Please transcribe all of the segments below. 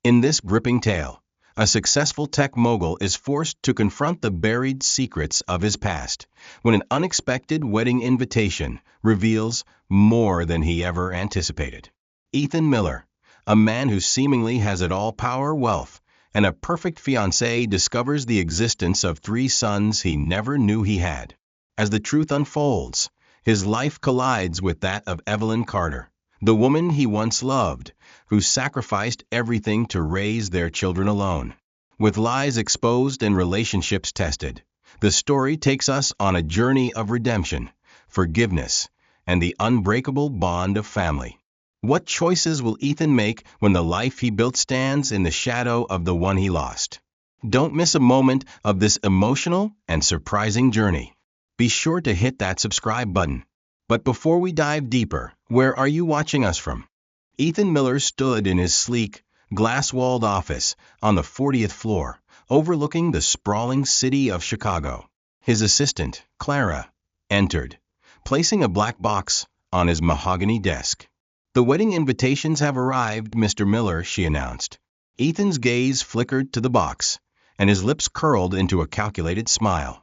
In this gripping tale, a successful tech mogul is forced to confront the buried secrets of his past when an unexpected wedding invitation reveals more than he ever anticipated. Ethan Miller, a man who seemingly has it all: power, wealth, and a perfect fiancée, discovers the existence of three sons he never knew he had. As the truth unfolds, his life collides with that of Evelyn Carter, the woman he once loved, who sacrificed everything to raise their children alone. With lies exposed and relationships tested, the story takes us on a journey of redemption, forgiveness, and the unbreakable bond of family. What choices will Ethan make when the life he built stands in the shadow of the one he lost? Don't miss a moment of this emotional and surprising journey. Be sure to hit that subscribe button. But before we dive deeper, where are you watching us from? Ethan Miller stood in his sleek, glass-walled office on the 40th floor, overlooking the sprawling city of Chicago. His assistant, Clara, entered, placing a black box on his mahogany desk. "The wedding invitations have arrived, Mr. Miller," she announced. Ethan's gaze flickered to the box, and his lips curled into a calculated smile.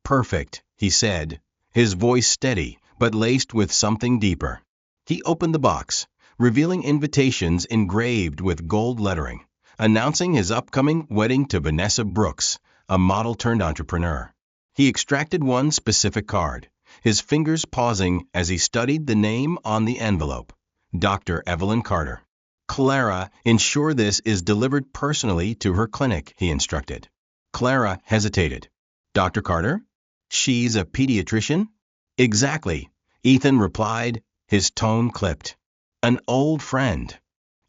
"Perfect," he said, his voice steady but laced with something deeper. He opened the box, revealing invitations engraved with gold lettering, announcing his upcoming wedding to Vanessa Brooks, a model-turned-entrepreneur. He extracted one specific card, his fingers pausing as he studied the name on the envelope: Dr. Evelyn Carter. "Clara, ensure this is delivered personally to her clinic," he instructed. Clara hesitated. "Dr. Carter? She's a pediatrician?" "Exactly," Ethan replied, his tone clipped. "An old friend."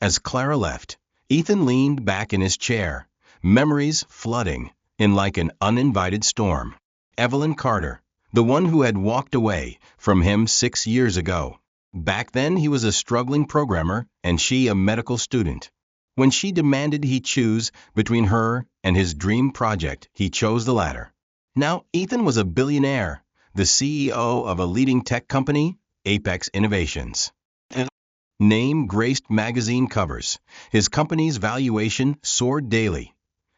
As Clara left, Ethan leaned back in his chair, memories flooding in like an uninvited storm. Evelyn Carter, the one who had walked away from him 6 years ago. Back then he was a struggling programmer and she a medical student. When she demanded he choose between her and his dream project, he chose the latter. Now Ethan was a billionaire, the CEO of a leading tech company, Apex Innovations. Name graced magazine covers, his company's valuation soared daily,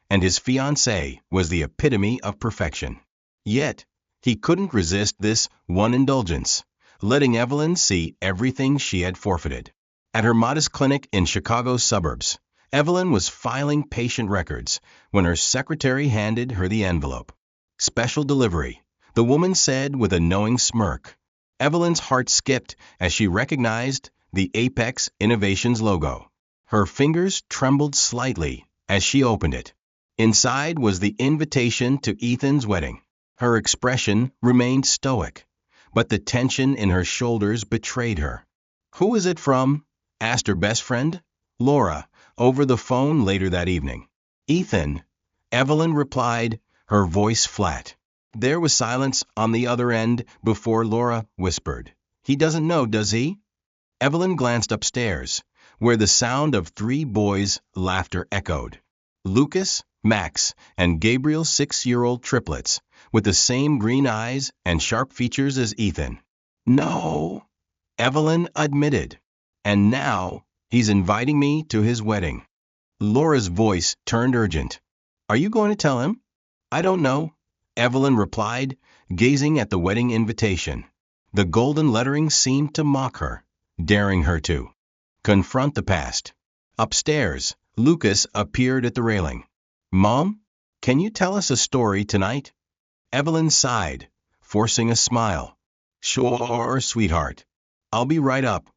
and his fiancée was the epitome of perfection. Yet, he couldn't resist this one indulgence, letting Evelyn see everything she had forfeited. At her modest clinic in Chicago's suburbs, Evelyn was filing patient records when her secretary handed her the envelope. "Special delivery," the woman said with a knowing smirk. Evelyn's heart skipped as she recognized the Apex Innovations logo. Her fingers trembled slightly as she opened it. Inside was the invitation to Ethan's wedding. Her expression remained stoic, but the tension in her shoulders betrayed her. "Who is it from?" asked her best friend, Laura, over the phone later that evening. "Ethan," Evelyn replied, her voice flat. There was silence on the other end before Laura whispered, "He doesn't know, does he?" Evelyn glanced upstairs, where the sound of 3 boys' laughter echoed. Lucas, Max, and Gabriel's 6-year-old triplets, with the same green eyes and sharp features as Ethan. "No," Evelyn admitted. "And now, he's inviting me to his wedding." Laura's voice turned urgent. "Are you going to tell him?" "I don't know," Evelyn replied, gazing at the wedding invitation. The golden lettering seemed to mock her, daring her to confront the past. Upstairs, Lucas appeared at the railing. "Mom, can you tell us a story tonight?" Evelyn sighed, forcing a smile. "Sure, sweetheart. I'll be right up."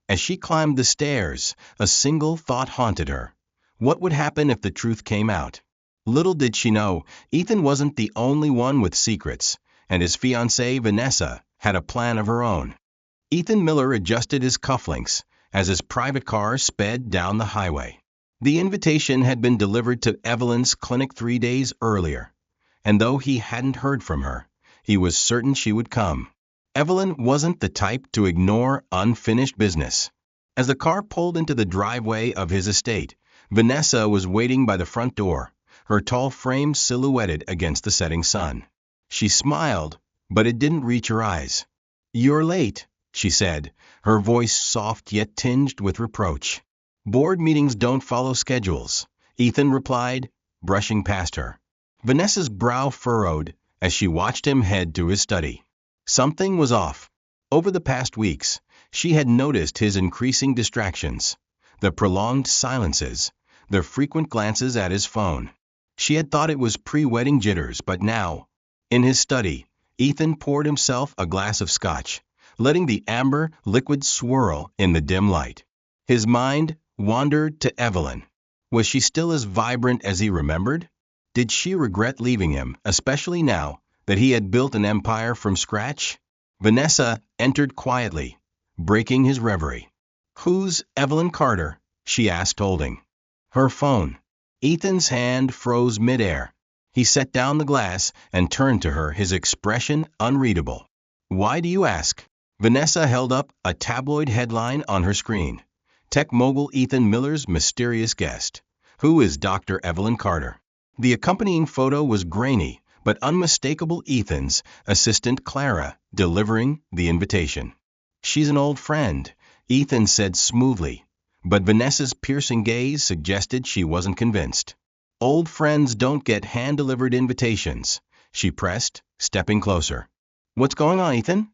As she climbed the stairs, a single thought haunted her. What would happen if the truth came out? Little did she know, Ethan wasn't the only one with secrets, and his fiancée Vanessa had a plan of her own. Ethan Miller adjusted his cufflinks as his private car sped down the highway. The invitation had been delivered to Evelyn's clinic 3 days earlier, and though he hadn't heard from her, he was certain she would come. Evelyn wasn't the type to ignore unfinished business. As the car pulled into the driveway of his estate, Vanessa was waiting by the front door, her tall frame silhouetted against the setting sun. She smiled, but it didn't reach her eyes. "You're late," she said, her voice soft yet tinged with reproach. Board meetings don't follow schedules, Ethan replied, brushing past her. Vanessa's brow furrowed as she watched him head to his study. Something was off. Over the past weeks, she had noticed his increasing distractions, the prolonged silences, the frequent glances at his phone. She had thought it was pre-wedding jitters, but now, in his study, Ethan poured himself a glass of scotch, letting the amber liquid swirl in the dim light. His mind wandered to Evelyn. Was she still as vibrant as he remembered? Did she regret leaving him, especially now that he had built an empire from scratch? Vanessa entered quietly, breaking his reverie. "Who's Evelyn Carter?" she asked, holding her phone. Ethan's hand froze midair. He set down the glass and turned to her, his expression unreadable. "Why do you ask?" Vanessa held up a tabloid headline on her screen. Tech mogul Ethan Miller's mysterious guest. Who is Dr. Evelyn Carter? The accompanying photo was grainy, but unmistakable Ethan's assistant Clara, delivering the invitation. "She's an old friend," Ethan said smoothly, but Vanessa's piercing gaze suggested she wasn't convinced. "Old friends don't get hand-delivered invitations," she pressed, stepping closer. "What's going on, Ethan?"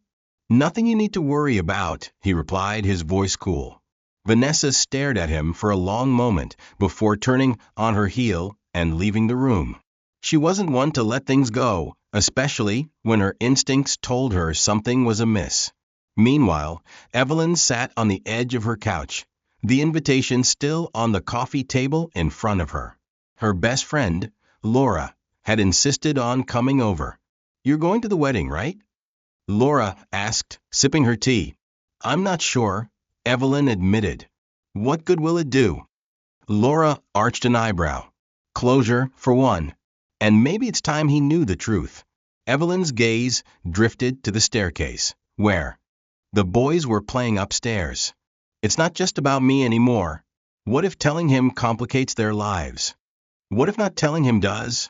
"Nothing you need to worry about," he replied, his voice cool. Vanessa stared at him for a long moment before turning on her heel and leaving the room. She wasn't one to let things go, especially when her instincts told her something was amiss. Meanwhile, Evelyn sat on the edge of her couch, the invitation still on the coffee table in front of her. Her best friend, Laura, had insisted on coming over. "You're going to the wedding, right?" Laura asked, sipping her tea. "I'm not sure," Evelyn admitted. "What good will it do?" Laura arched an eyebrow. "Closure, for one. And maybe it's time he knew the truth." Evelyn's gaze drifted to the staircase, where the boys were playing upstairs. "It's not just about me anymore. What if telling him complicates their lives? What if not telling him does?"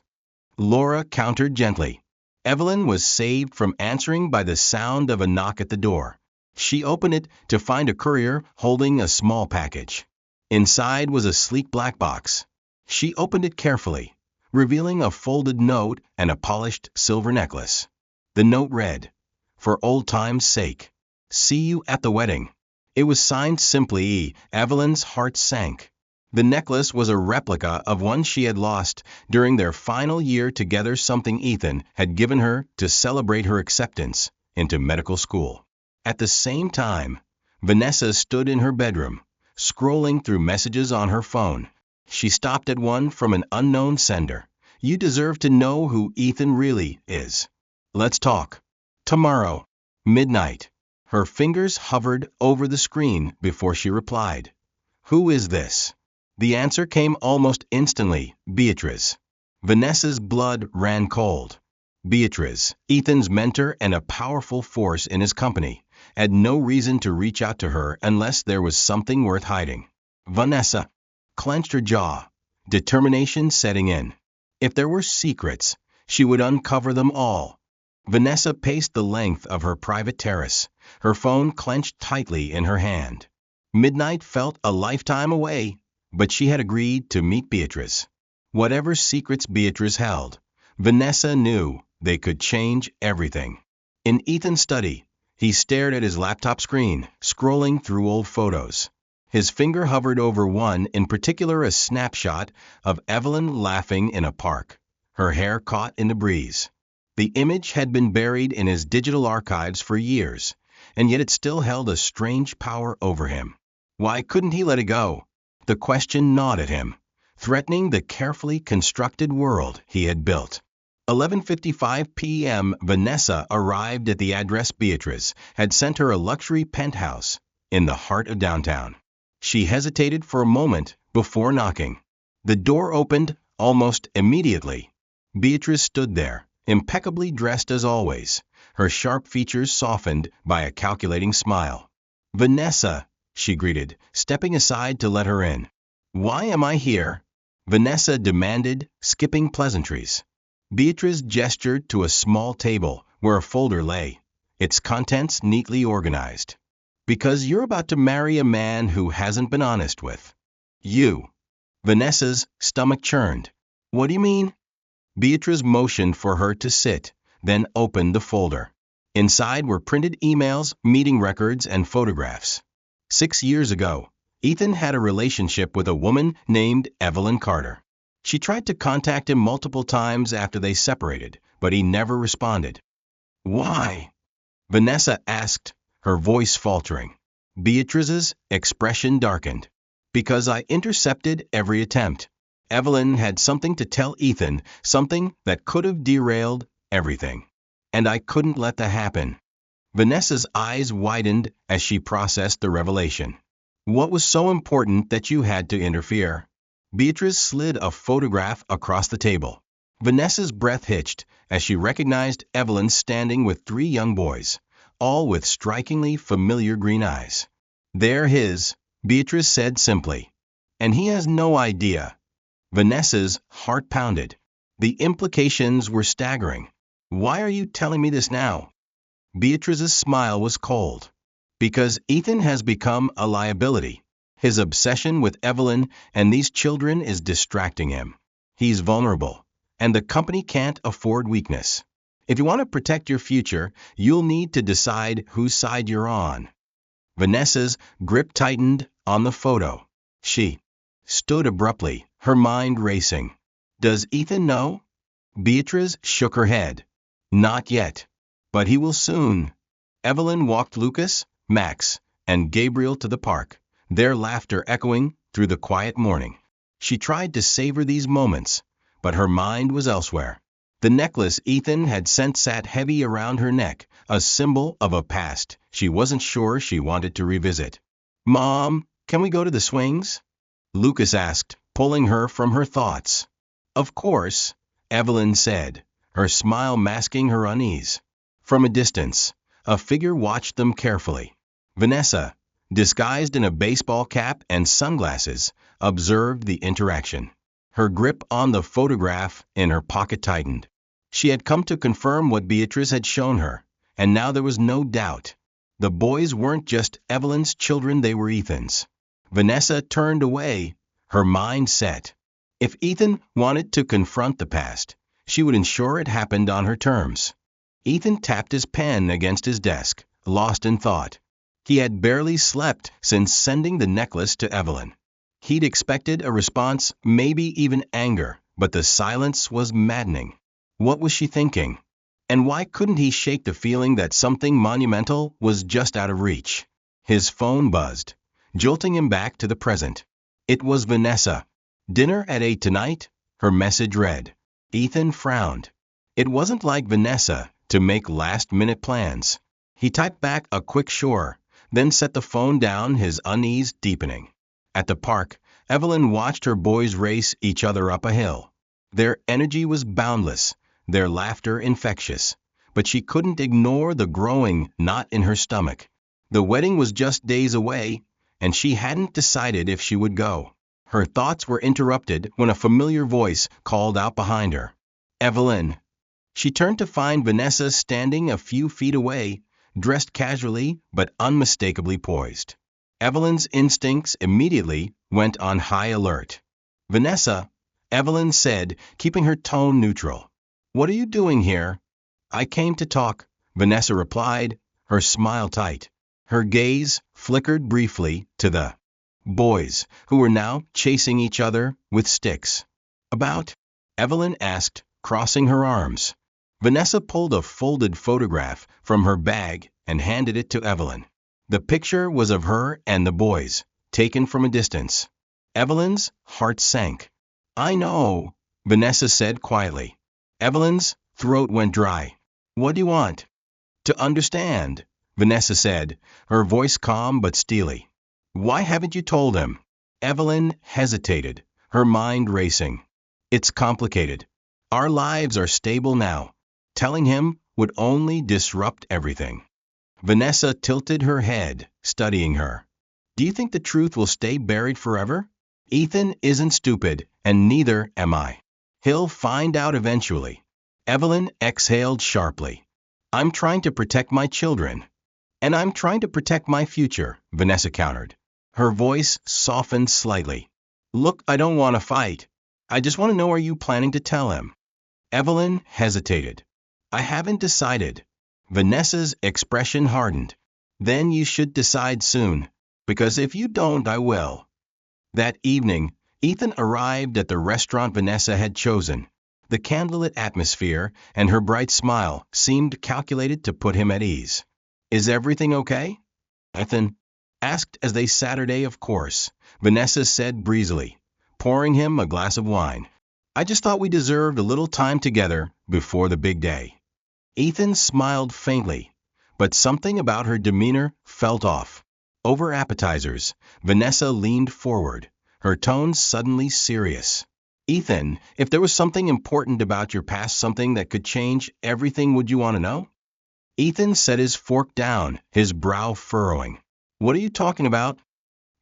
Laura countered gently. Evelyn was saved from answering by the sound of a knock at the door. She opened it to find a courier holding a small package. Inside was a sleek black box. She opened it carefully, revealing a folded note and a polished silver necklace. The note read, "For old time's sake. See you at the wedding." It was signed simply E. Evelyn's heart sank. The necklace was a replica of one she had lost during their final year together, something Ethan had given her to celebrate her acceptance into medical school. At the same time, Vanessa stood in her bedroom, scrolling through messages on her phone. She stopped at one from an unknown sender. "You deserve to know who Ethan really is. Let's talk. Tomorrow, midnight." Her fingers hovered over the screen before she replied. "Who is this?" The answer came almost instantly. "Beatrice." Vanessa's blood ran cold. Beatrice, Ethan's mentor and a powerful force in his company, had no reason to reach out to her unless there was something worth hiding. Vanessa clenched her jaw, determination setting in. If there were secrets, she would uncover them all. Vanessa paced the length of her private terrace, her phone clenched tightly in her hand. Midnight felt a lifetime away, but she had agreed to meet Beatrice. Whatever secrets Beatrice held, Vanessa knew they could change everything. In Ethan's study, he stared at his laptop screen, scrolling through old photos. His finger hovered over one, in particular a snapshot of Evelyn laughing in a park, her hair caught in the breeze. The image had been buried in his digital archives for years, and yet it still held a strange power over him. Why couldn't he let it go? The question gnawed at him, threatening the carefully constructed world he had built. 11:55 p.m. Vanessa arrived at the address Beatrice had sent her, a luxury penthouse in the heart of downtown. She hesitated for a moment before knocking. The door opened almost immediately. Beatrice stood there, impeccably dressed as always, her sharp features softened by a calculating smile. "Vanessa," she greeted, stepping aside to let her in. "Why am I here?" Vanessa demanded, skipping pleasantries. Beatrice gestured to a small table where a folder lay, its contents neatly organized. "Because you're about to marry a man who hasn't been honest with You. Vanessa's stomach churned. What do you mean? Beatrice motioned for her to sit, then opened the folder. Inside were printed emails, meeting records, and photographs. 6 years ago, Ethan had a relationship with a woman named Evelyn Carter. She tried to contact him multiple times after they separated, but he never responded. Why? Vanessa asked, her voice faltering. Beatrice's expression darkened. Because I intercepted every attempt. Evelyn had something to tell Ethan, something that could have derailed everything. And I couldn't let that happen. Vanessa's eyes widened as she processed the revelation. What was so important that you had to interfere? Beatrice slid a photograph across the table. Vanessa's breath hitched as she recognized Evelyn standing with 3 young boys, all with strikingly familiar green eyes. They're his, Beatrice said simply. And he has no idea. Vanessa's heart pounded. The implications were staggering. Why are you telling me this now? Beatrice's smile was cold. Because Ethan has become a liability. His obsession with Evelyn and these children is distracting him. He's vulnerable, and the company can't afford weakness. If you want to protect your future, you'll need to decide whose side you're on. Vanessa's grip tightened on the photo. She stood abruptly, her mind racing. Does Ethan know? Beatrice shook her head. Not yet. But he will soon. Evelyn walked Lucas, Max, and Gabriel to the park, their laughter echoing through the quiet morning. She tried to savor these moments, but her mind was elsewhere. The necklace Ethan had sent sat heavy around her neck, a symbol of a past she wasn't sure she wanted to revisit. Mom, can we go to the swings? Lucas asked, pulling her from her thoughts. Of course, Evelyn said, her smile masking her unease. From a distance, a figure watched them carefully. Vanessa, disguised in a baseball cap and sunglasses, observed the interaction. Her grip on the photograph in her pocket tightened. She had come to confirm what Beatrice had shown her, and now there was no doubt. The boys weren't just Evelyn's children, they were Ethan's. Vanessa turned away, her mind set. If Ethan wanted to confront the past, she would ensure it happened on her terms. Ethan tapped his pen against his desk, lost in thought. He had barely slept since sending the necklace to Evelyn. He'd expected a response, maybe even anger, but the silence was maddening. What was she thinking? And why couldn't he shake the feeling that something monumental was just out of reach? His phone buzzed, jolting him back to the present. It was Vanessa. Dinner at 8 tonight? Her message read. Ethan frowned. It wasn't like Vanessa to make last-minute plans. He typed back a quick sure, then set the phone down, his unease deepening. At the park, Evelyn watched her boys race each other up a hill. Their energy was boundless, their laughter infectious, but she couldn't ignore the growing knot in her stomach. The wedding was just days away, and she hadn't decided if she would go. Her thoughts were interrupted when a familiar voice called out behind her. Evelyn. She turned to find Vanessa standing a few feet away, dressed casually but unmistakably poised. Evelyn's instincts immediately went on high alert. Vanessa, Evelyn said, keeping her tone neutral. What are you doing here? I came to talk, Vanessa replied, her smile tight. Her gaze flickered briefly to the boys, who were now chasing each other with sticks. About? Evelyn asked, crossing her arms. Vanessa pulled a folded photograph from her bag and handed it to Evelyn. The picture was of her and the boys, taken from a distance. Evelyn's heart sank. I know, Vanessa said quietly. Evelyn's throat went dry. What do you want? To understand, Vanessa said, her voice calm but steely. Why haven't you told him? Evelyn hesitated, her mind racing. It's complicated. Our lives are stable now. Telling him would only disrupt everything. Vanessa tilted her head, studying her. Do you think the truth will stay buried forever? Ethan isn't stupid, and neither am I. He'll find out eventually. Evelyn exhaled sharply. I'm trying to protect my children. And I'm trying to protect my future, Vanessa countered. Her voice softened slightly. Look, I don't want to fight. I just want to know, are you planning to tell him? Evelyn hesitated. I haven't decided. Vanessa's expression hardened. Then you should decide soon, because if you don't, I will. That evening, Ethan arrived at the restaurant Vanessa had chosen. The candlelit atmosphere and her bright smile seemed calculated to put him at ease. Is everything okay? Ethan asked as they Saturday, of course, Vanessa said breezily, pouring him a glass of wine. I just thought we deserved a little time together before the big day. Ethan smiled faintly, but something about her demeanor felt off. Over appetizers, Vanessa leaned forward, her tone suddenly serious. Ethan, if there was something important about your past, something that could change everything, would you want to know? Ethan set his fork down, his brow furrowing. What are you talking about?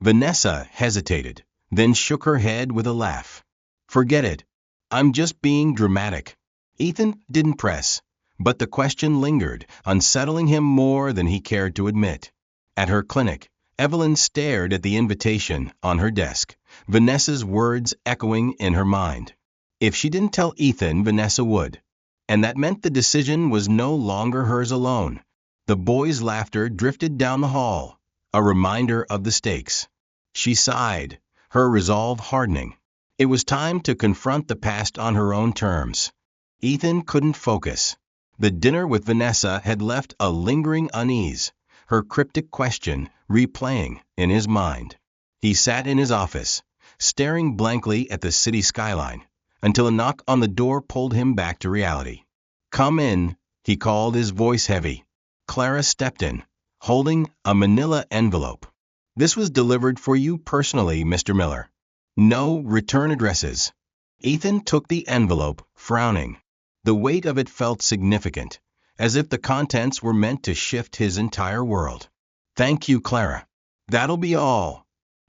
Vanessa hesitated, then shook her head with a laugh. Forget it. I'm just being dramatic. Ethan didn't press, but the question lingered, unsettling him more than he cared to admit. At her clinic, Evelyn stared at the invitation on her desk, Vanessa's words echoing in her mind. If she didn't tell Ethan, Vanessa would. And that meant the decision was no longer hers alone. The boys' laughter drifted down the hall, a reminder of the stakes. She sighed, her resolve hardening. It was time to confront the past on her own terms. Ethan couldn't focus. The dinner with Vanessa had left a lingering unease, her cryptic question replaying in his mind. He sat in his office, staring blankly at the city skyline, until a knock on the door pulled him back to reality. Come in, he called, his voice heavy. Clara stepped in, holding a manila envelope. This was delivered for you personally, Mr. Miller. No return addresses. Ethan took the envelope, frowning. The weight of it felt significant, as if the contents were meant to shift his entire world. Thank you, Clara. That'll be all.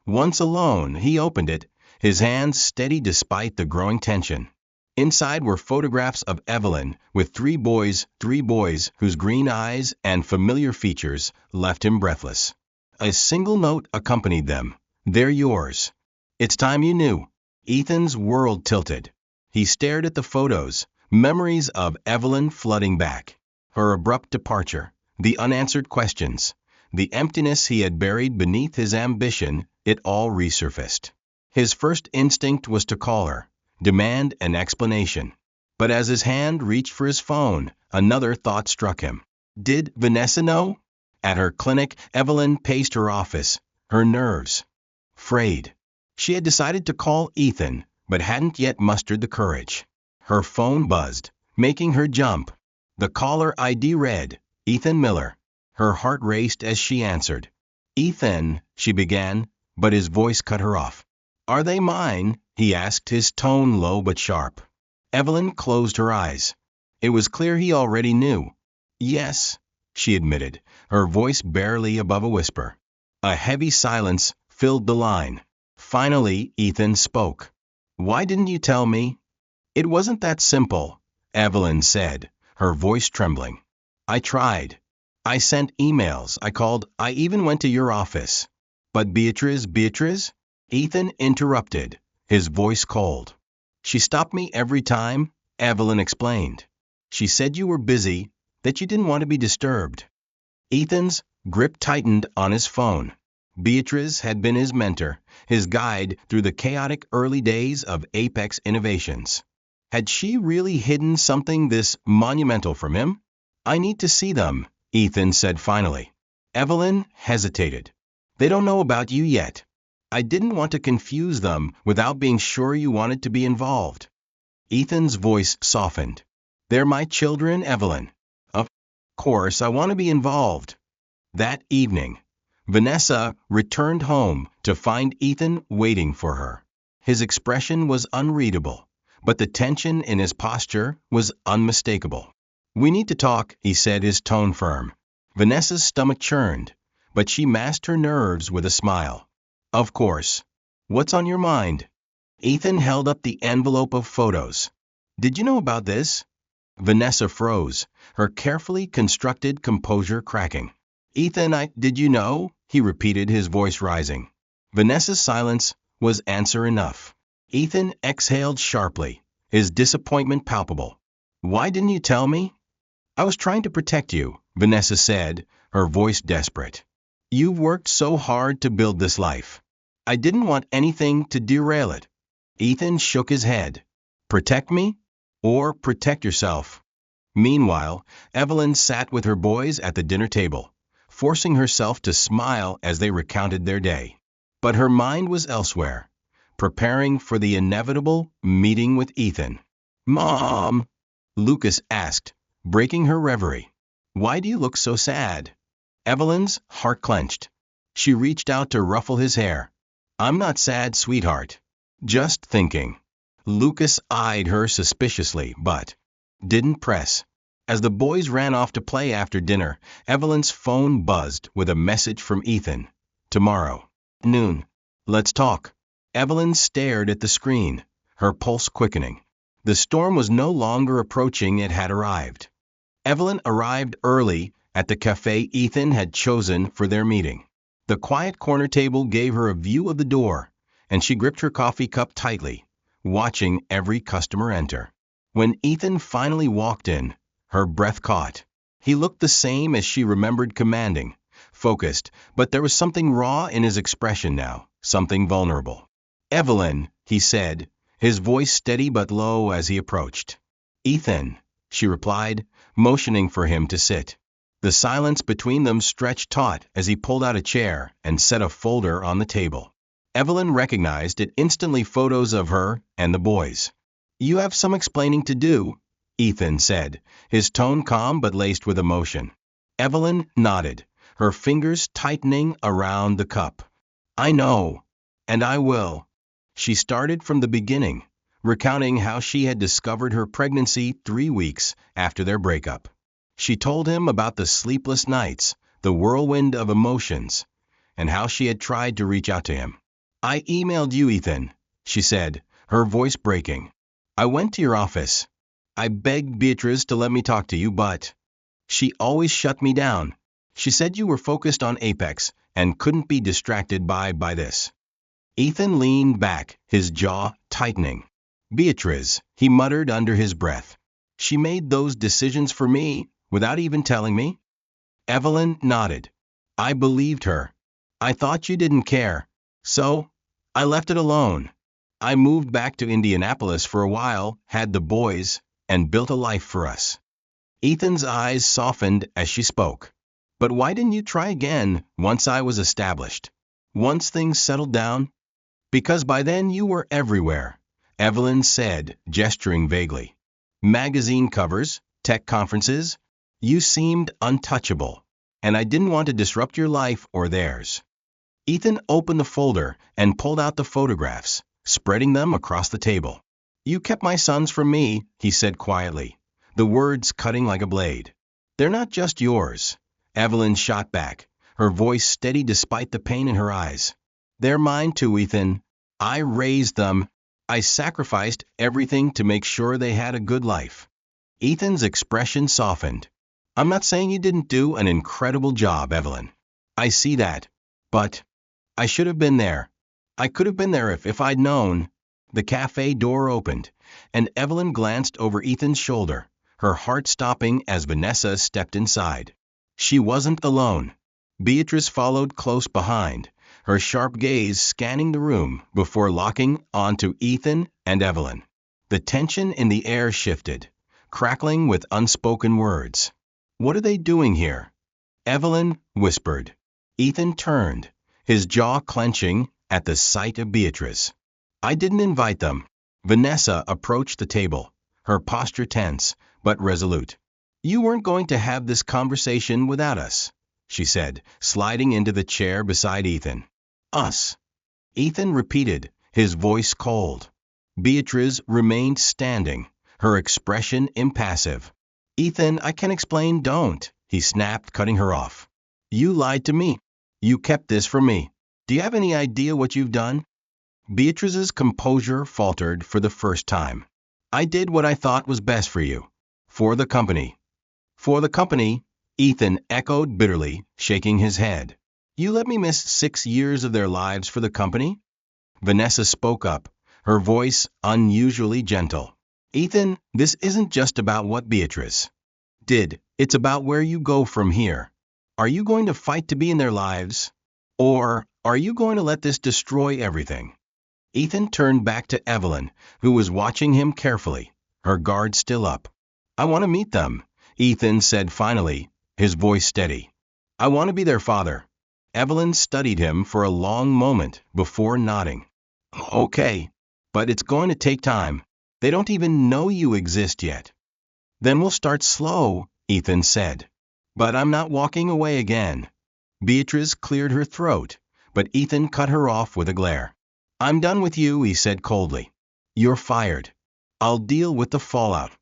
Once alone, he opened it, his hands steady despite the growing tension. Inside were photographs of Evelyn with three boys whose green eyes and familiar features left him breathless. A single note accompanied them. They're yours. It's time you knew. Ethan's world tilted. He stared at the photos, memories of Evelyn flooding back. Her abrupt departure, the unanswered questions, the emptiness he had buried beneath his ambition, it all resurfaced. His first instinct was to call her, demand an explanation. But as his hand reached for his phone, another thought struck him. Did Vanessa know? At her clinic, Evelyn paced her office, her nerves frayed. She had decided to call Ethan, but hadn't yet mustered the courage. Her phone buzzed, making her jump. The caller ID read, Ethan Miller. Her heart raced as she answered. Ethan, she began, but his voice cut her off. Are they mine? He asked, his tone low but sharp. Evelyn closed her eyes. It was clear he already knew. Yes, she admitted, her voice barely above a whisper. A heavy silence filled the line. Finally, Ethan spoke. Why didn't you tell me? It wasn't that simple, Evelyn said, her voice trembling. I tried. I sent emails, I called, I even went to your office. But Beatrice? Ethan interrupted, his voice cold. She stopped me every time, Evelyn explained. She said you were busy, that you didn't want to be disturbed. Ethan's grip tightened on his phone. Beatrice had been his mentor, his guide through the chaotic early days of Apex Innovations. Had she really hidden something this monumental from him? I need to see them, Ethan said finally. Evelyn hesitated. They don't know about you yet. I didn't want to confuse them without being sure you wanted to be involved. Ethan's voice softened. They're my children, Evelyn. Of course, I want to be involved. That evening, Vanessa returned home to find Ethan waiting for her. His expression was unreadable, but the tension in his posture was unmistakable. We need to talk, he said, his tone firm. Vanessa's stomach churned, but she masked her nerves with a smile. Of course. What's on your mind? Ethan held up the envelope of photos. Did you know about this? Vanessa froze, her carefully constructed composure cracking. Ethan, did you know? He repeated, his voice rising. Vanessa's silence Was answer enough? Ethan exhaled sharply, his disappointment palpable. Why didn't you tell me? I was trying to protect you, Vanessa said, her voice desperate. You've worked so hard to build this life. I didn't want anything to derail it. Ethan shook his head. Protect me? Or protect yourself? Meanwhile, Evelyn sat with her boys at the dinner table, forcing herself to smile as they recounted their day. But her mind was elsewhere, preparing for the inevitable meeting with Ethan. Mom, Lucas asked, breaking her reverie. Why do you look so sad? Evelyn's heart clenched. She reached out to ruffle his hair. I'm not sad, sweetheart. Just thinking. Lucas eyed her suspiciously, but didn't press. As the boys ran off to play after dinner, Evelyn's phone buzzed with a message from Ethan. Tomorrow, noon. Let's talk. Evelyn stared at the screen, her pulse quickening. The storm was no longer approaching, it had arrived. Evelyn arrived early at the cafe Ethan had chosen for their meeting. The quiet corner table gave her a view of the door, and she gripped her coffee cup tightly, watching every customer enter. When Ethan finally walked in, her breath caught. He looked the same as she remembered, commanding, focused, but there was something raw in his expression now, something vulnerable. Evelyn, he said, his voice steady but low as he approached. Ethan, she replied, motioning for him to sit. The silence between them stretched taut as he pulled out a chair and set a folder on the table. Evelyn recognized it instantly, photos of her and the boys. You have some explaining to do, Ethan said, his tone calm but laced with emotion. Evelyn nodded, her fingers tightening around the cup. I know, and I will. She started from the beginning, recounting how she had discovered her pregnancy 3 weeks after their breakup. She told him about the sleepless nights, the whirlwind of emotions, and how she had tried to reach out to him. I emailed you, Ethan, she said, her voice breaking. I went to your office. I begged Beatrice to let me talk to you, but she always shut me down. She said you were focused on Apex and couldn't be distracted by this. Ethan leaned back, his jaw tightening. Beatrice, he muttered under his breath. She made those decisions for me, without even telling me? Evelyn nodded. I believed her. I thought you didn't care. So, I left it alone. I moved back to Indianapolis for a while, had the boys, and built a life for us. Ethan's eyes softened as she spoke. But why didn't you try again once I was established? Once things settled down? Because by then you were everywhere, Evelyn said, gesturing vaguely. Magazine covers, tech conferences. You seemed untouchable, and I didn't want to disrupt your life or theirs. Ethan opened the folder and pulled out the photographs, spreading them across the table. You kept my sons from me, he said quietly, the words cutting like a blade. They're not just yours. Evelyn shot back, her voice steady despite the pain in her eyes. They're mine too, Ethan. I raised them. I sacrificed everything to make sure they had a good life. Ethan's expression softened. I'm not saying you didn't do an incredible job, Evelyn. I see that. But I should have been there. I could have been there if I'd known. The cafe door opened, and Evelyn glanced over Ethan's shoulder, her heart stopping as Vanessa stepped inside. She wasn't alone. Beatrice followed close behind, her sharp gaze scanning the room before locking onto Ethan and Evelyn. The tension in the air shifted, crackling with unspoken words. What are they doing here? Evelyn whispered. Ethan turned, his jaw clenching at the sight of Beatrice. I didn't invite them. Vanessa approached the table, her posture tense but resolute. You weren't going to have this conversation without us, she said, sliding into the chair beside Ethan. Us. Ethan repeated, his voice cold. Beatrice remained standing, her expression impassive. Ethan, I can explain, don't, he snapped, cutting her off. You lied to me. You kept this from me. Do you have any idea what you've done? Beatrice's composure faltered for the first time. I did what I thought was best for you. For the company. For the company, Ethan echoed bitterly, shaking his head. You let me miss 6 years of their lives for the company? Vanessa spoke up, her voice unusually gentle. Ethan, this isn't just about what Beatrice did, it's about where you go from here. Are you going to fight to be in their lives? Or are you going to let this destroy everything? Ethan turned back to Evelyn, who was watching him carefully, her guard still up. I want to meet them, Ethan said finally, his voice steady. I want to be their father. Evelyn studied him for a long moment before nodding. Okay, but it's going to take time. They don't even know you exist yet. Then we'll start slow, Ethan said. But I'm not walking away again. Beatrice cleared her throat, but Ethan cut her off with a glare. I'm done with you, he said coldly. You're fired. I'll deal with the fallout.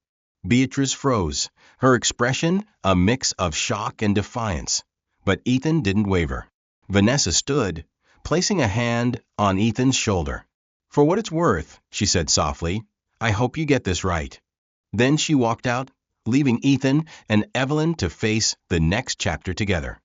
Beatrice froze, her expression a mix of shock and defiance. But Ethan didn't waver. Vanessa stood, placing a hand on Ethan's shoulder. For what it's worth, she said softly, I hope you get this right. Then she walked out, leaving Ethan and Evelyn to face the next chapter together.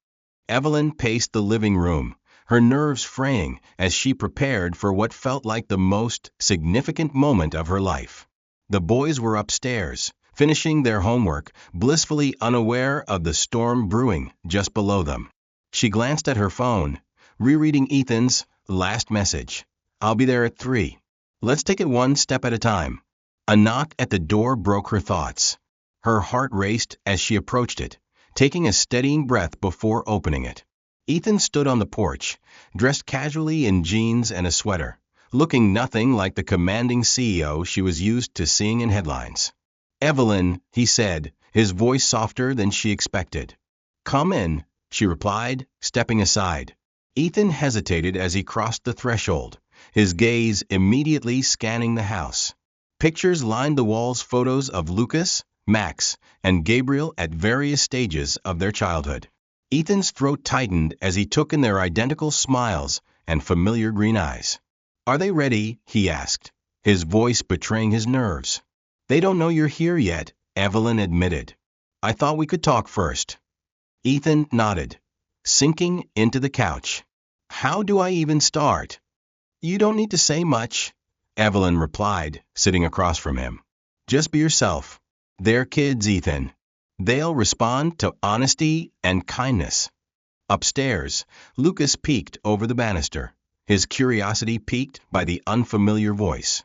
Evelyn paced the living room, her nerves fraying as she prepared for what felt like the most significant moment of her life. The boys were upstairs, finishing their homework, blissfully unaware of the storm brewing just below them. She glanced at her phone, rereading Ethan's last message. I'll be there at 3. Let's take it one step at a time. A knock at the door broke her thoughts. Her heart raced as she approached it, taking a steadying breath before opening it. Ethan stood on the porch, dressed casually in jeans and a sweater, looking nothing like the commanding CEO she was used to seeing in headlines. Evelyn, he said, his voice softer than she expected. Come in, she replied, stepping aside. Ethan hesitated as he crossed the threshold, his gaze immediately scanning the house. Pictures lined the walls, photos of Lucas, Max, and Gabriel at various stages of their childhood. Ethan's throat tightened as he took in their identical smiles and familiar green eyes. Are they ready? He asked, his voice betraying his nerves. They don't know you're here yet, Evelyn admitted. I thought we could talk first. Ethan nodded, sinking into the couch. How do I even start? You don't need to say much, Evelyn replied, sitting across from him. Just be yourself. They're kids, Ethan. They'll respond to honesty and kindness. Upstairs, Lucas peeked over the banister, his curiosity piqued by the unfamiliar voice.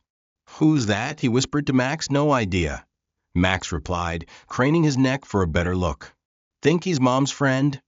Who's that? He whispered to Max. No idea. Max replied, craning his neck for a better look. Think he's Mom's friend?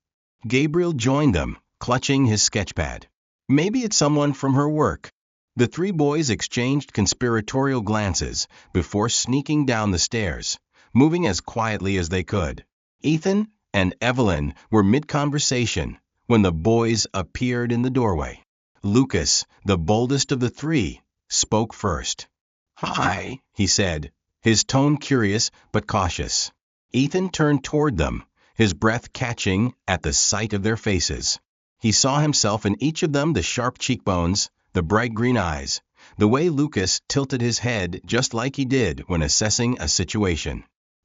Gabriel joined them, clutching his sketchpad. Maybe it's someone from her work. The 3 boys exchanged conspiratorial glances before sneaking down the stairs, moving as quietly as they could. Ethan and Evelyn were mid-conversation when the boys appeared in the doorway. Lucas, the boldest of the 3, spoke first. Hi, he said, his tone curious but cautious. Ethan turned toward them, his breath catching at the sight of their faces. He saw himself in each of them, the sharp cheekbones, the bright green eyes, the way Lucas tilted his head just like he did when assessing a situation.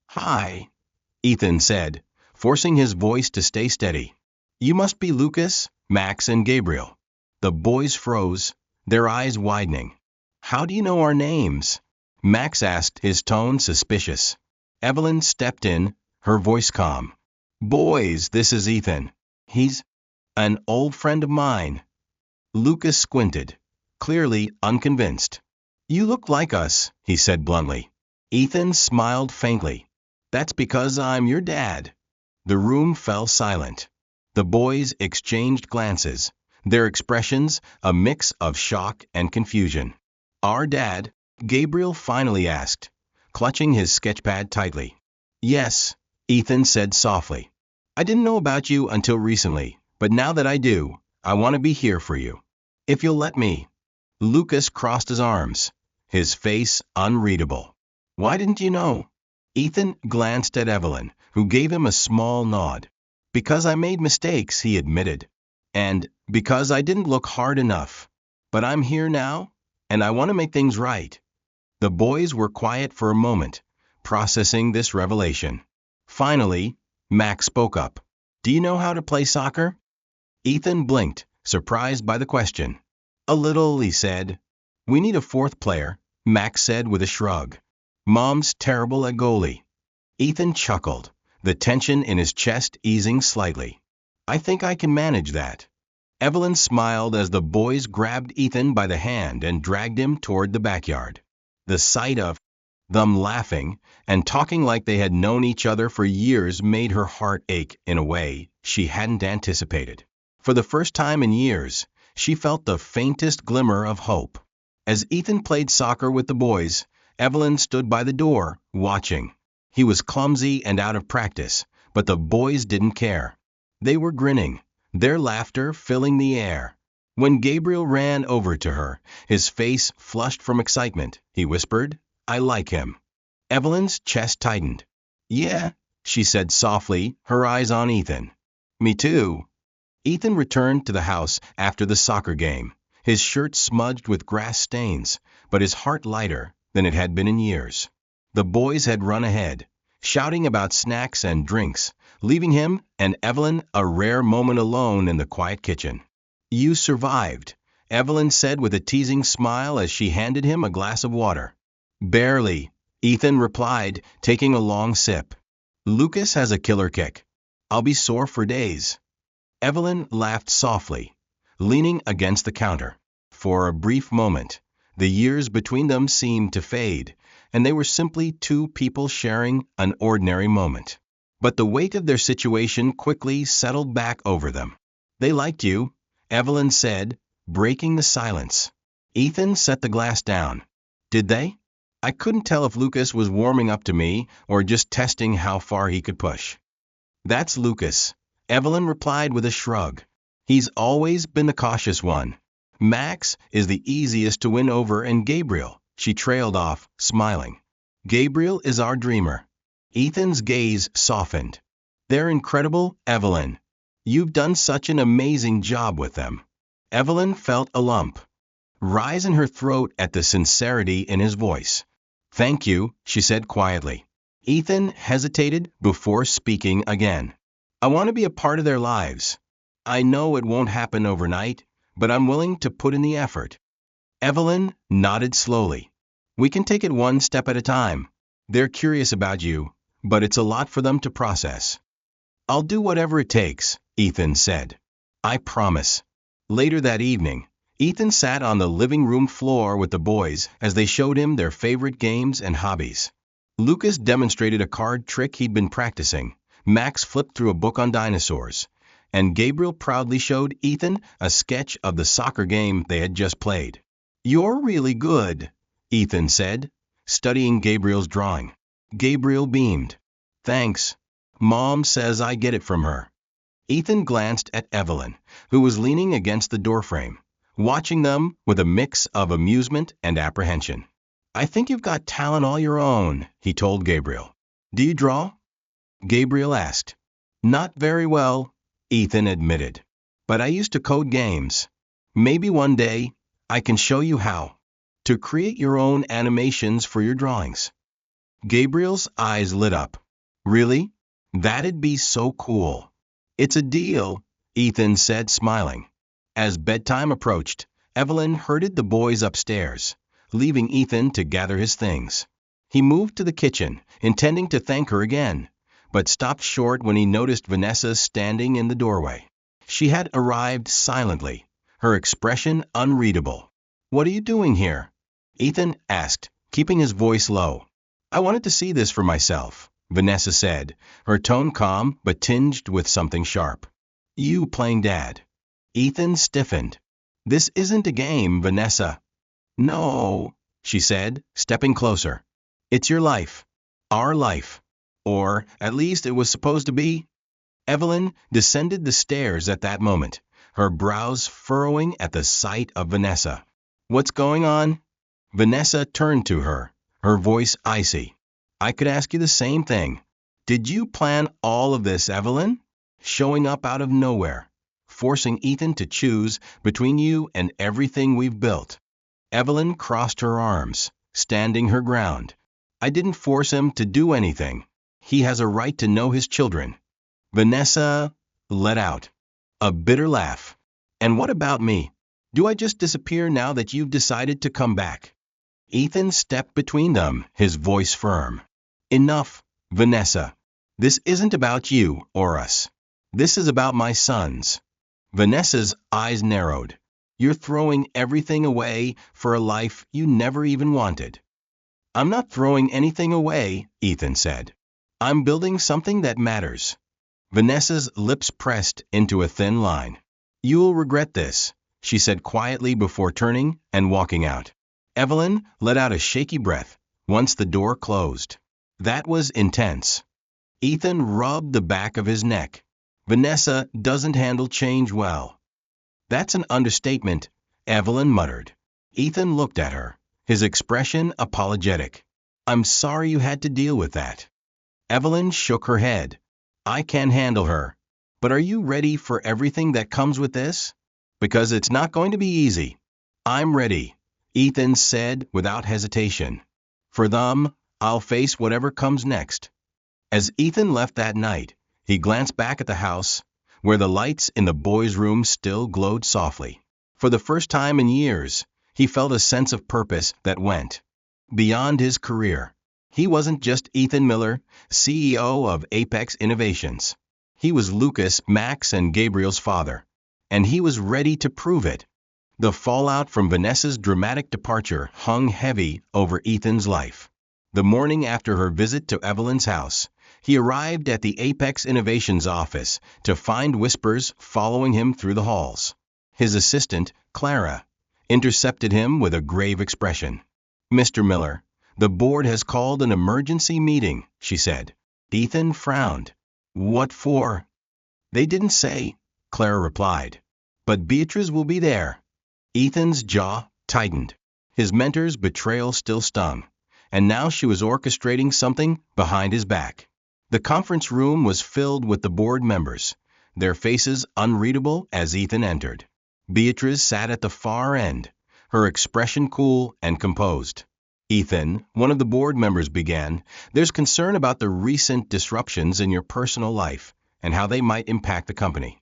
Hi, Ethan said, forcing his voice to stay steady. You must be Lucas, Max, and Gabriel. The boys froze, their eyes widening. How do you know our names? Max asked, his tone suspicious. Evelyn stepped in, her voice calm. Boys, this is Ethan. He's an old friend of mine. Lucas squinted, clearly unconvinced. You look like us, he said bluntly. Ethan smiled faintly. That's because I'm your dad. The room fell silent. The boys exchanged glances, their expressions a mix of shock and confusion. Our dad? Gabriel finally asked, clutching his sketchpad tightly. Yes, Ethan said softly. I didn't know about you until recently, but now that I do, I want to be here for you. If you'll let me. Lucas crossed his arms, his face unreadable. Why didn't you know? Ethan glanced at Evelyn, who gave him a small nod. Because I made mistakes, he admitted. And because I didn't look hard enough. But I'm here now, and I want to make things right. The boys were quiet for a moment, processing this revelation. Finally, Max spoke up. Do you know how to play soccer? Ethan blinked, surprised by the question. A little, he said. We need a fourth player, Max said with a shrug. Mom's terrible at goalie. Ethan chuckled, the tension in his chest easing slightly. I think I can manage that. Evelyn smiled as the boys grabbed Ethan by the hand and dragged him toward the backyard. The sight of them laughing and talking like they had known each other for years made her heart ache in a way she hadn't anticipated. For the first time in years, she felt the faintest glimmer of hope. As Ethan played soccer with the boys, Evelyn stood by the door, watching. He was clumsy and out of practice, but the boys didn't care. They were grinning, their laughter filling the air. When Gabriel ran over to her, his face flushed from excitement, he whispered, I like him. Evelyn's chest tightened. Yeah, she said softly, her eyes on Ethan. Me too. Ethan returned to the house after the soccer game, his shirt smudged with grass stains, but his heart lighter than it had been in years. The boys had run ahead, shouting about snacks and drinks, leaving him and Evelyn a rare moment alone in the quiet kitchen. You survived, Evelyn said with a teasing smile as she handed him a glass of water. Barely, Ethan replied, taking a long sip. Lucas has a killer kick. I'll be sore for days. Evelyn laughed softly, leaning against the counter. For a brief moment, the years between them seemed to fade, and they were simply two people sharing an ordinary moment. But the weight of their situation quickly settled back over them. They liked you, Evelyn said, breaking the silence. Ethan set the glass down. Did they? I couldn't tell if Lucas was warming up to me or just testing how far he could push. That's Lucas, Evelyn replied with a shrug. He's always been the cautious one. Max is the easiest to win over, and Gabriel, she trailed off, smiling. Gabriel is our dreamer. Ethan's gaze softened. They're incredible, Evelyn. You've done such an amazing job with them. Evelyn felt a lump rise in her throat at the sincerity in his voice. Thank you, she said quietly. Ethan hesitated before speaking again. I want to be a part of their lives. I know it won't happen overnight, but I'm willing to put in the effort. Evelyn nodded slowly. We can take it one step at a time. They're curious about you, but it's a lot for them to process. I'll do whatever it takes, Ethan said. I promise. Later that evening, Ethan sat on the living room floor with the boys as they showed him their favorite games and hobbies. Lucas demonstrated a card trick he'd been practicing. Max flipped through a book on dinosaurs, and Gabriel proudly showed Ethan a sketch of the soccer game they had just played. You're really good, Ethan said, studying Gabriel's drawing. Gabriel beamed. Thanks. Mom says I get it from her. Ethan glanced at Evelyn, who was leaning against the doorframe, watching them with a mix of amusement and apprehension. I think you've got talent all your own, he told Gabriel. Do you draw? Gabriel asked. Not very well, Ethan admitted. But I used to code games. Maybe one day I can show you how to create your own animations for your drawings. Gabriel's eyes lit up. Really? That'd be so cool. It's a deal, Ethan said, smiling. As bedtime approached, Evelyn herded the boys upstairs, leaving Ethan to gather his things. He moved to the kitchen, intending to thank her again, but stopped short when he noticed Vanessa standing in the doorway. She had arrived silently, her expression unreadable. What are you doing here? Ethan asked, keeping his voice low. I wanted to see this for myself, Vanessa said, her tone calm but tinged with something sharp. You playing Dad? Ethan stiffened. This isn't a game, Vanessa. No, she said, stepping closer. It's your life. Our life. Or, at least it was supposed to be. Evelyn descended the stairs at that moment, her brows furrowing at the sight of Vanessa. What's going on? Vanessa turned to her, her voice icy. I could ask you the same thing. Did you plan all of this, Evelyn? Showing up out of nowhere, forcing Ethan to choose between you and everything we've built. Evelyn crossed her arms, standing her ground. I didn't force him to do anything. He has a right to know his children. Vanessa let out a bitter laugh. And what about me? Do I just disappear now that you've decided to come back? Ethan stepped between them, his voice firm. Enough, Vanessa. This isn't about you or us. This is about my sons. Vanessa's eyes narrowed. You're throwing everything away for a life you never even wanted. I'm not throwing anything away, Ethan said. I'm building something that matters. Vanessa's lips pressed into a thin line. You'll regret this, she said quietly before turning and walking out. Evelyn let out a shaky breath once the door closed. That was intense. Ethan rubbed the back of his neck. Vanessa doesn't handle change well. That's an understatement, Evelyn muttered. Ethan looked at her, his expression apologetic. I'm sorry you had to deal with that. Evelyn shook her head. I can handle her. But are you ready for everything that comes with this? Because it's not going to be easy. I'm ready, Ethan said without hesitation. For them, I'll face whatever comes next. As Ethan left that night, he glanced back at the house, where the lights in the boys' room still glowed softly. For the first time in years, he felt a sense of purpose that went beyond his career. He wasn't just Ethan Miller, CEO of Apex Innovations. He was Lucas, Max, and Gabriel's father, and he was ready to prove it. The fallout from Vanessa's dramatic departure hung heavy over Ethan's life. The morning after her visit to Evelyn's house, he arrived at the Apex Innovations office to find whispers following him through the halls. His assistant, Clara, intercepted him with a grave expression. Mr. Miller, the board has called an emergency meeting, she said. Ethan frowned. What for? They didn't say, Clara replied. But Beatrice will be there. Ethan's jaw tightened. His mentor's betrayal still stung, and now she was orchestrating something behind his back. The conference room was filled with the board members, their faces unreadable as Ethan entered. Beatrice sat at the far end, her expression cool and composed. Ethan, one of the board members began, there's concern about the recent disruptions in your personal life and how they might impact the company.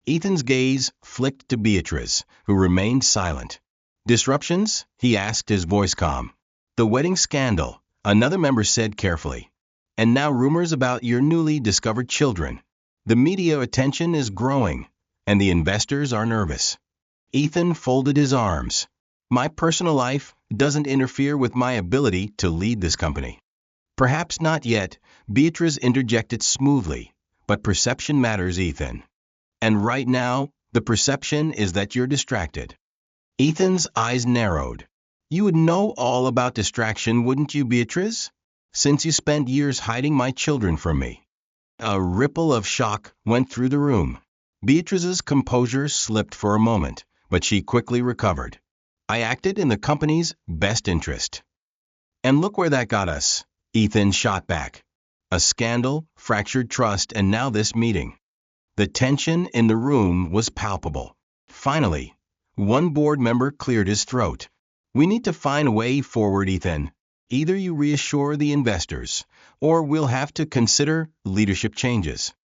Ethan's gaze flicked to Beatrice, who remained silent. Disruptions? He asked, his voice calm. The wedding scandal, another member said carefully. And now rumors about your newly discovered children. The media attention is growing, and the investors are nervous. Ethan folded his arms. My personal life doesn't interfere with my ability to lead this company. Perhaps not yet, Beatrice interjected smoothly, but perception matters, Ethan. And right now, the perception is that you're distracted. Ethan's eyes narrowed. You would know all about distraction, wouldn't you, Beatrice? Since you spent years hiding my children from me. A ripple of shock went through the room. Beatrice's composure slipped for a moment, but she quickly recovered. I acted in the company's best interest. And look where that got us, Ethan shot back. A scandal, fractured trust, and now this meeting. The tension in the room was palpable. Finally, one board member cleared his throat. We need to find a way forward, Ethan. Either you reassure the investors, or we'll have to consider leadership changes.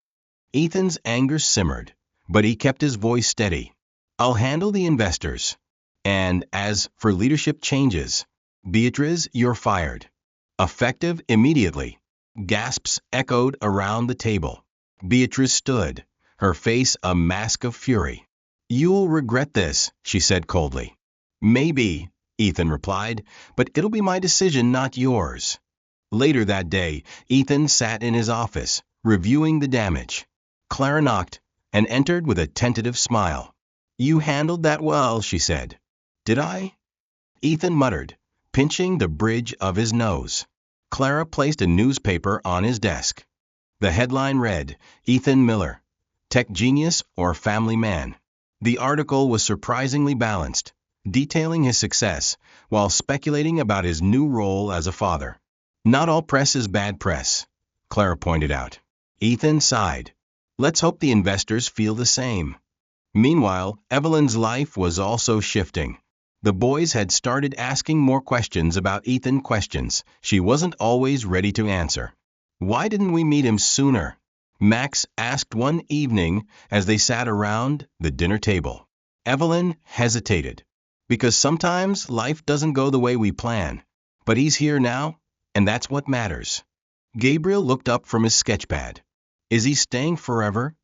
Ethan's anger simmered, but he kept his voice steady. I'll handle the investors. And as for leadership changes, Beatrice, you're fired. Effective immediately. Gasps echoed around the table. Beatrice stood, her face a mask of fury. You'll regret this, she said coldly. Maybe, Ethan replied, but it'll be my decision, not yours. Later that day, Ethan sat in his office, reviewing the damage. Clara knocked and entered with a tentative smile. You handled that well, she said. Did I? Ethan muttered, pinching the bridge of his nose. Clara placed a newspaper on his desk. The headline read, Ethan Miller, Tech Genius or Family Man. The article was surprisingly balanced, detailing his success while speculating about his new role as a father. Not all press is bad press, Clara pointed out. Ethan sighed. Let's hope the investors feel the same. Meanwhile, Evelyn's life was also shifting. The boys had started asking more questions about Ethan, questions she wasn't always ready to answer. Why didn't we meet him sooner? Max asked one evening as they sat around the dinner table. Evelyn hesitated, because sometimes life doesn't go the way we plan. But he's here now, and that's what matters. Gabriel looked up from his sketchpad. Is he staying forever?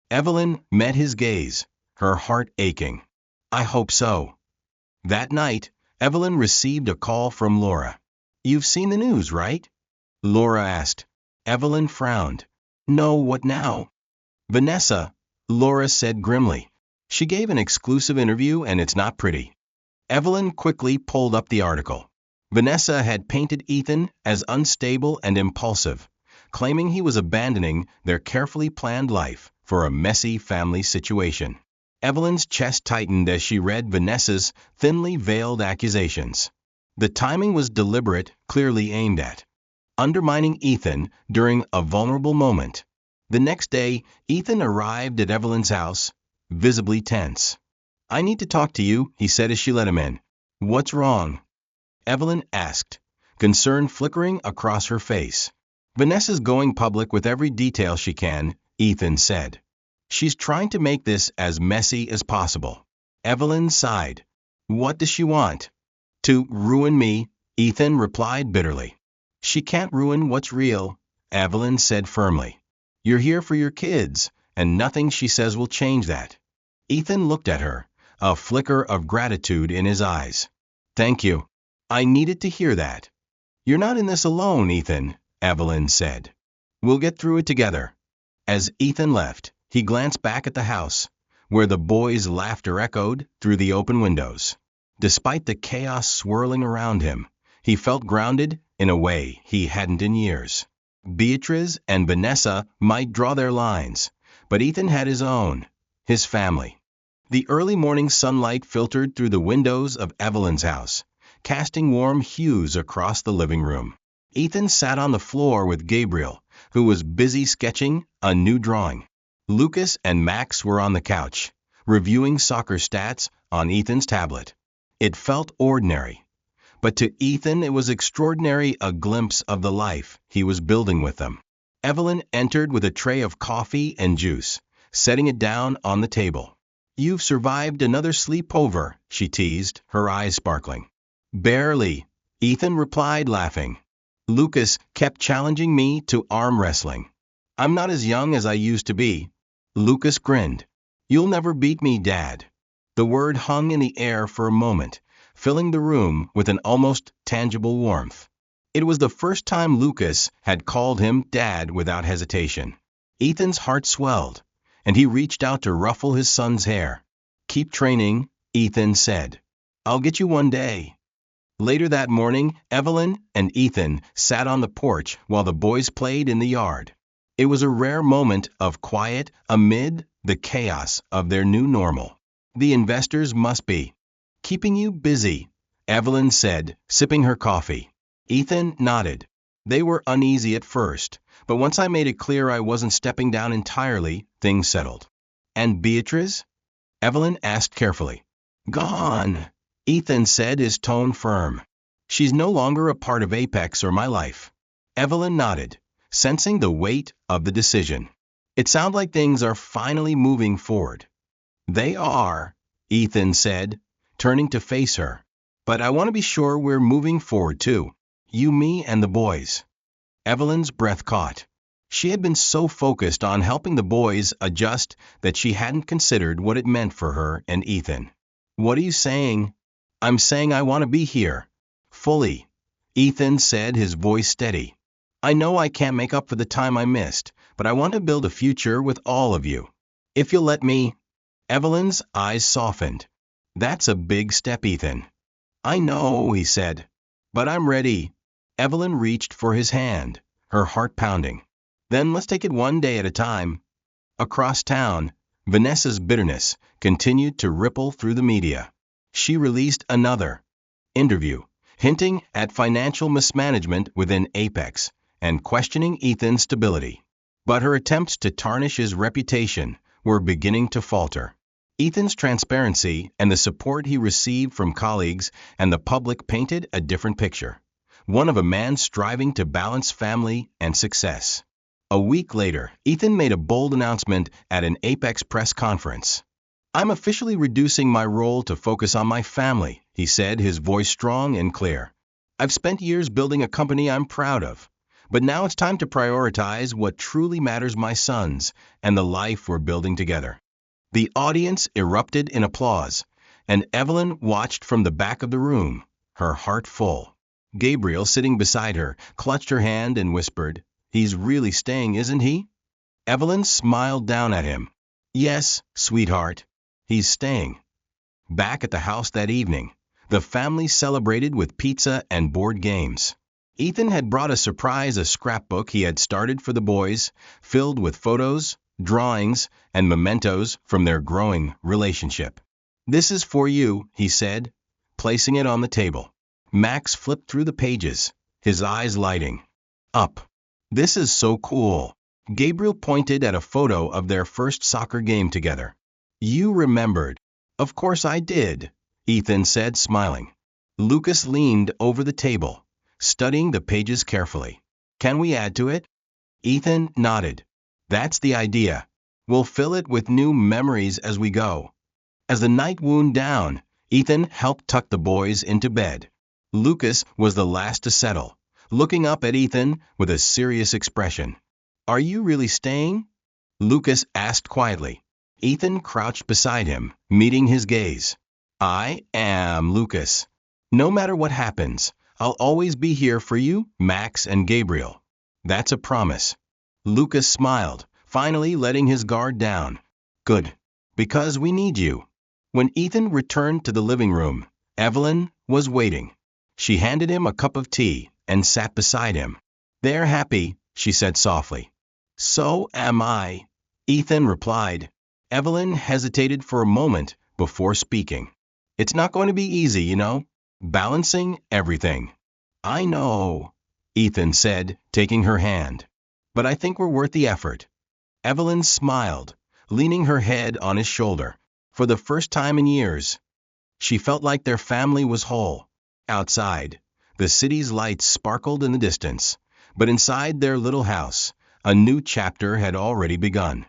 Evelyn met his gaze, her heart aching. I hope so. That night, Evelyn received a call from Laura. You've seen the news, right? Laura asked. Evelyn frowned. No, what now? Vanessa, Laura said grimly. She gave an exclusive interview and it's not pretty. Evelyn quickly pulled up the article. Vanessa had painted Ethan as unstable and impulsive, claiming he was abandoning their carefully planned life for a messy family situation. Evelyn's chest tightened as she read Vanessa's thinly veiled accusations. The timing was deliberate, clearly aimed at undermining Ethan during a vulnerable moment. The next day, Ethan arrived at Evelyn's house, visibly tense. I need to talk to you, he said as she let him in. What's wrong? Evelyn asked, concern flickering across her face. Vanessa's going public with every detail she can, Ethan said. She's trying to make this as messy as possible. Evelyn sighed. What does she want? To ruin me, Ethan replied bitterly. She can't ruin what's real, Evelyn said firmly. You're here for your kids, and nothing she says will change that. Ethan looked at her, a flicker of gratitude in his eyes. Thank you. I needed to hear that. You're not in this alone, Ethan, Evelyn said. We'll get through it together. As Ethan left, he glanced back at the house, where the boys' laughter echoed through the open windows. Despite the chaos swirling around him, he felt grounded in a way he hadn't in years. Beatrice and Vanessa might draw their lines, but Ethan had his own, his family. The early morning sunlight filtered through the windows of Evelyn's house, casting warm hues across the living room. Ethan sat on the floor with Gabriel, who was busy sketching a new drawing. Lucas and Max were on the couch, reviewing soccer stats on Ethan's tablet. It felt ordinary, but to Ethan it was extraordinary, a glimpse of the life he was building with them. Evelyn entered with a tray of coffee and juice, setting it down on the table. You've survived another sleepover, she teased, her eyes sparkling. Barely, Ethan replied, laughing. Lucas kept challenging me to arm wrestling. I'm not as young as I used to be. Lucas grinned. You'll never beat me, Dad. The word hung in the air for a moment, filling the room with an almost tangible warmth. It was the first time Lucas had called him Dad without hesitation. Ethan's heart swelled, and he reached out to ruffle his son's hair. Keep training, Ethan said. I'll get you one day. Later that morning, Evelyn and Ethan sat on the porch while the boys played in the yard. It was a rare moment of quiet amid the chaos of their new normal. The investors must be keeping you busy, Evelyn said, sipping her coffee. Ethan nodded. They were uneasy at first, but once I made it clear I wasn't stepping down entirely, things settled. And Beatrice? Evelyn asked carefully. Gone, Ethan said, his tone firm. She's no longer a part of Apex or my life. Evelyn nodded, sensing the weight of the decision. It sounds like things are finally moving forward. They are, Ethan said, turning to face her. But I want to be sure we're moving forward too. You, me, and the boys. Evelyn's breath caught. She had been so focused on helping the boys adjust that she hadn't considered what it meant for her and Ethan. What are you saying? I'm saying I want to be here. Fully, Ethan said, his voice steady. I know I can't make up for the time I missed, but I want to build a future with all of you. If you'll let me. Evelyn's eyes softened. That's a big step, Ethan. I know, he said. But I'm ready. Evelyn reached for his hand, her heart pounding. Then let's take it one day at a time. Across town, Vanessa's bitterness continued to ripple through the media. She released another interview, hinting at financial mismanagement within Apex and questioning Ethan's stability. But her attempts to tarnish his reputation were beginning to falter. Ethan's transparency and the support he received from colleagues and the public painted a different picture, one of a man striving to balance family and success. A week later, Ethan made a bold announcement at an Apex press conference. I'm officially reducing my role to focus on my family, he said, his voice strong and clear. I've spent years building a company I'm proud of, but now it's time to prioritize what truly matters: my sons and the life we're building together. The audience erupted in applause, and Evelyn watched from the back of the room, her heart full. Gabriel, sitting beside her, clutched her hand and whispered, "He's really staying, isn't he?" Evelyn smiled down at him. "Yes, sweetheart, he's staying." Back at the house that evening, the family celebrated with pizza and board games. Ethan had brought a scrapbook he had started for the boys, filled with photos, drawings, and mementos from their growing relationship. "This is for you," he said, placing it on the table. Max flipped through the pages, his eyes lighting up. "This is so cool." Gabriel pointed at a photo of their first soccer game together. "You remembered." "Of course I did," Ethan said, smiling. Lucas leaned over the table, studying the pages carefully. "Can we add to it?" Ethan nodded. "That's the idea. We'll fill it with new memories as we go." As the night wound down, Ethan helped tuck the boys into bed. Lucas was the last to settle, looking up at Ethan with a serious expression. "Are you really staying?" Lucas asked quietly. Ethan crouched beside him, meeting his gaze. "I am, Lucas. No matter what happens, I'll always be here for you, Max and Gabriel. That's a promise." Lucas smiled, finally letting his guard down. "Good, because we need you." When Ethan returned to the living room, Evelyn was waiting. She handed him a cup of tea and sat beside him. "They're happy," she said softly. "So am I," Ethan replied. Evelyn hesitated for a moment before speaking. "It's not going to be easy, you know, balancing everything." "I know," Ethan said, taking her hand. "But I think we're worth the effort." Evelyn smiled, leaning her head on his shoulder. For the first time in years, she felt like their family was whole. Outside, the city's lights sparkled in the distance, but inside their little house, a new chapter had already begun.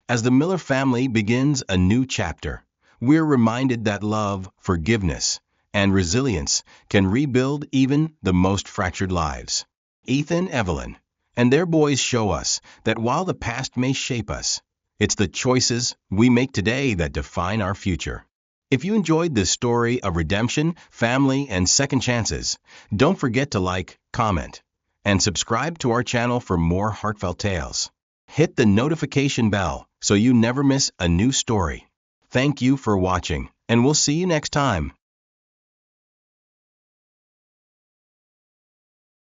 As the Miller family begins a new chapter, we're reminded that love, forgiveness, and resilience can rebuild even the most fractured lives. Ethan, Evelyn, and their boys show us that while the past may shape us, it's the choices we make today that define our future. If you enjoyed this story of redemption, family, and second chances, don't forget to like, comment, and subscribe to our channel for more heartfelt tales. Hit the notification bell so you never miss a new story. Thank you for watching, and we'll see you next time.